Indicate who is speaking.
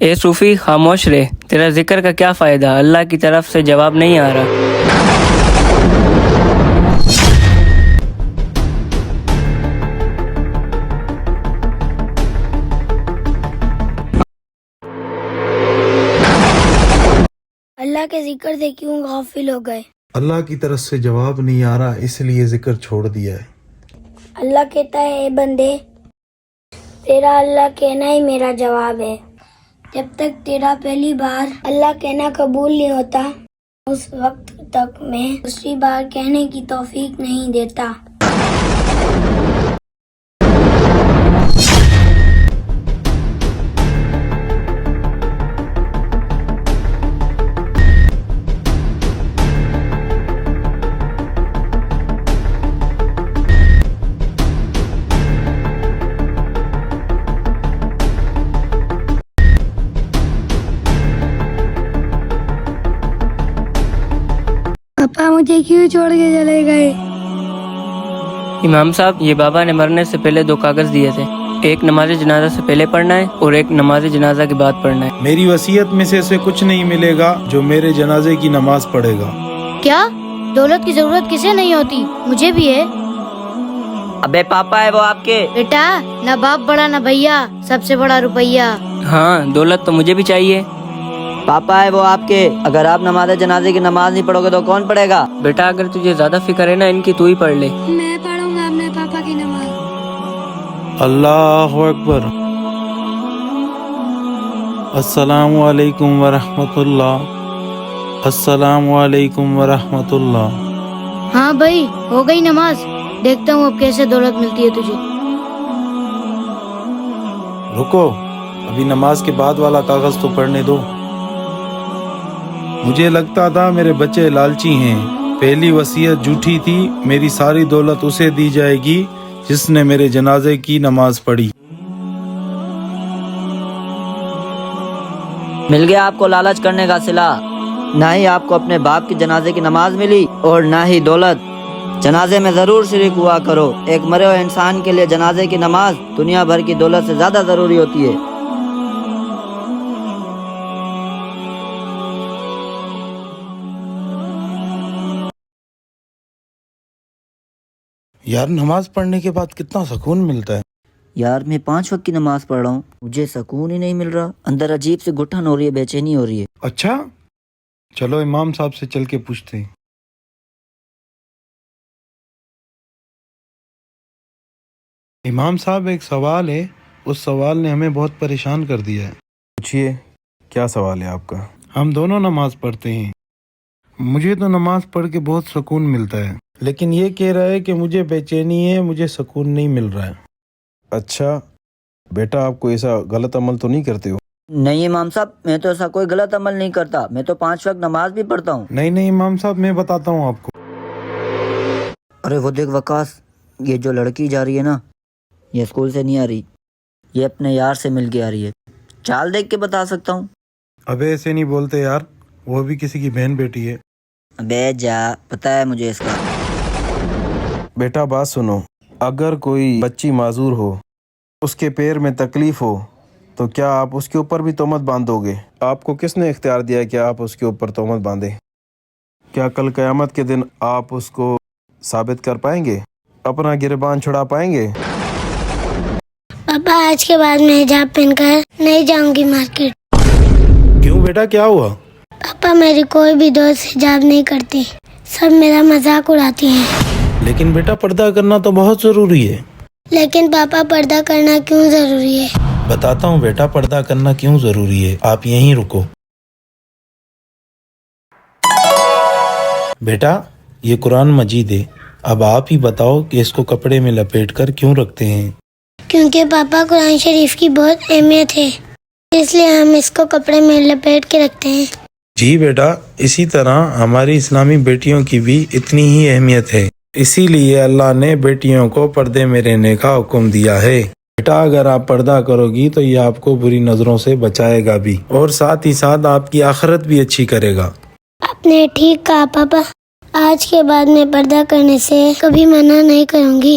Speaker 1: اے صوفی خاموش رہے، تیرا ذکر کا کیا فائدہ، اللہ کی طرف سے جواب نہیں آ رہا۔
Speaker 2: اللہ کے ذکر سے کیوں غافل ہو گئے؟
Speaker 3: اللہ کی طرف سے جواب نہیں آ رہا، اس لیے ذکر چھوڑ دیا ہے۔
Speaker 2: اللہ کہتا ہے اے بندے، تیرا اللہ کہنا ہی میرا جواب ہے۔ جب تک تیرا پہلی بار اللہ کہنا قبول نہیں ہوتا، اس وقت تک میں دوسری بار کہنے کی توفیق نہیں دیتا۔ پاپا مجھے کیوں چھوڑ کے چلے گئے؟
Speaker 1: امام صاحب، یہ بابا نے مرنے سے پہلے 2 کاغذ دیے تھے، ایک نماز جنازہ سے پہلے پڑھنا ہے اور ایک نماز جنازہ کے بعد پڑھنا ہے۔
Speaker 3: میری وصیت میں سے اسے کچھ نہیں ملے گا جو میرے جنازے کی نماز پڑھے گا۔
Speaker 4: کیا دولت کی ضرورت کسے نہیں ہوتی؟ مجھے بھی ہے۔
Speaker 5: ابے پاپا ہے وہ آپ کے؟
Speaker 4: بیٹا، نہ باپ بڑا نہ بھیا، سب سے بڑا روپیہ۔
Speaker 1: ہاں، دولت تو مجھے بھی چاہیے۔
Speaker 5: پاپا ہے وہ آپ کے؟ اگر آپ نماز جنازے کی نماز نہیں پڑھو گے تو کون پڑھے گا؟
Speaker 1: بیٹا، اگر تجھے زیادہ فکر ہے نا ان کی، تو ہی پڑھ لے۔
Speaker 2: میں پڑھوں گا اپنے پاپا کی نماز۔
Speaker 3: اللہ اکبر۔ السلام علیکم ورحمۃ اللہ، السلام علیکم ورحمۃ اللہ۔
Speaker 4: ہاں بھائی، ہو گئی نماز، دیکھتا ہوں اب کیسے دولت ملتی ہے تجھے۔
Speaker 3: رکو، ابھی نماز کے بعد والا کاغذ تو پڑھنے دو۔ مجھے لگتا تھا میرے بچے لالچی ہیں، پہلی وصیت جھوٹی تھی، میری ساری دولت اسے دی جائے گی جس نے میرے جنازے کی نماز پڑھی۔
Speaker 5: مل گیا آپ کو لالچ کرنے کا صلہ۔ نہ ہی آپ کو اپنے باپ کی جنازے کی نماز ملی اور نہ ہی دولت۔ جنازے میں ضرور شریک ہوا کرو، ایک مرے ہوئے انسان کے لیے جنازے کی نماز دنیا بھر کی دولت سے زیادہ ضروری ہوتی ہے۔
Speaker 3: یار، نماز پڑھنے کے بعد کتنا سکون ملتا ہے۔
Speaker 5: یار، میں 5 وقت کی نماز پڑھ رہا ہوں، مجھے سکون ہی نہیں مل رہا، اندر عجیب سے گٹھن ہو رہی ہے، بے چینی ہو رہی ہے۔
Speaker 3: اچھا، چلو امام صاحب سے چل کے پوچھتے ہیں۔ امام صاحب، ایک سوال ہے، اس سوال نے ہمیں بہت پریشان کر دیا ہے۔
Speaker 6: پوچھیے، کیا سوال ہے آپ کا؟
Speaker 3: ہم دونوں نماز پڑھتے ہیں، مجھے تو نماز پڑھ کے بہت سکون ملتا ہے، لیکن یہ کہہ رہا ہے کہ مجھے بے چینی ہے، مجھے سکون نہیں مل رہا ہے۔
Speaker 6: اچھا بیٹا، آپ کو ایسا غلط عمل تو نہیں کرتے ہو؟
Speaker 5: نہیں امام صاحب، میں تو ایسا کوئی غلط عمل نہیں کرتا، میں تو 5 وقت نماز بھی پڑھتا ہوں۔
Speaker 3: نہیں امام صاحب، میں بتاتا ہوں آپ کو۔
Speaker 5: ارے وہ دیکھ وقاص، یہ جو لڑکی جا رہی ہے نا، یہ اسکول سے نہیں آ رہی، یہ اپنے یار سے مل کے آ رہی ہے، چال دیکھ کے بتا سکتا ہوں۔
Speaker 3: ابے ایسے نہیں بولتے یار، وہ بھی کسی کی بہن بیٹی ہے۔
Speaker 5: بے جا، پتا ہے مجھے اس کا۔
Speaker 6: بیٹا بات سنو، اگر کوئی بچی معذور ہو، اس کے پیر میں تکلیف ہو، تو کیا آپ اس کے اوپر بھی تہمت باندھو گے؟ آپ کو کس نے اختیار دیا کہ آپ اس کے اوپر تہمت باندھیں؟ کیا کل قیامت کے دن آپ اس کو ثابت کر پائیں گے؟ اپنا گربان چھڑا پائیں گے؟
Speaker 2: پاپا، آج کے بعد میں حجاب پہن کر نہیں جاؤں گی مارکیٹ۔
Speaker 3: کیوں بیٹا، کیا ہوا؟
Speaker 2: پاپا، میری کوئی بھی دوست حجاب نہیں کرتی، سب میرا مذاق اڑاتی ہیں۔
Speaker 3: لیکن بیٹا، پردہ کرنا تو بہت ضروری ہے۔
Speaker 2: لیکن پاپا، پردہ کرنا کیوں ضروری ہے؟
Speaker 3: بتاتا ہوں بیٹا، پردہ کرنا کیوں ضروری ہے، آپ یہیں رکو۔ بیٹا، یہ قرآن مجید ہے، اب آپ ہی بتاؤ کہ اس کو کپڑے میں لپیٹ کر کیوں رکھتے ہیں؟
Speaker 2: کیونکہ پاپا، قرآن شریف کی بہت اہمیت ہے، اس لیے ہم اس کو کپڑے میں لپیٹ کے رکھتے ہیں۔
Speaker 3: جی بیٹا، اسی طرح ہماری اسلامی بیٹیوں کی بھی اتنی ہی اہمیت ہے، اسی لیے اللہ نے بیٹیوں کو پردے میں رہنے کا حکم دیا ہے۔ بیٹا، اگر آپ پردہ کرو گی تو یہ آپ کو بری نظروں سے بچائے گا بھی، اور ساتھ ہی ساتھ آپ کی آخرت بھی اچھی کرے گا۔
Speaker 2: آپ نے ٹھیک کہا پاپا، آج کے بعد میں پردہ کرنے سے کبھی منع نہیں کروں گی۔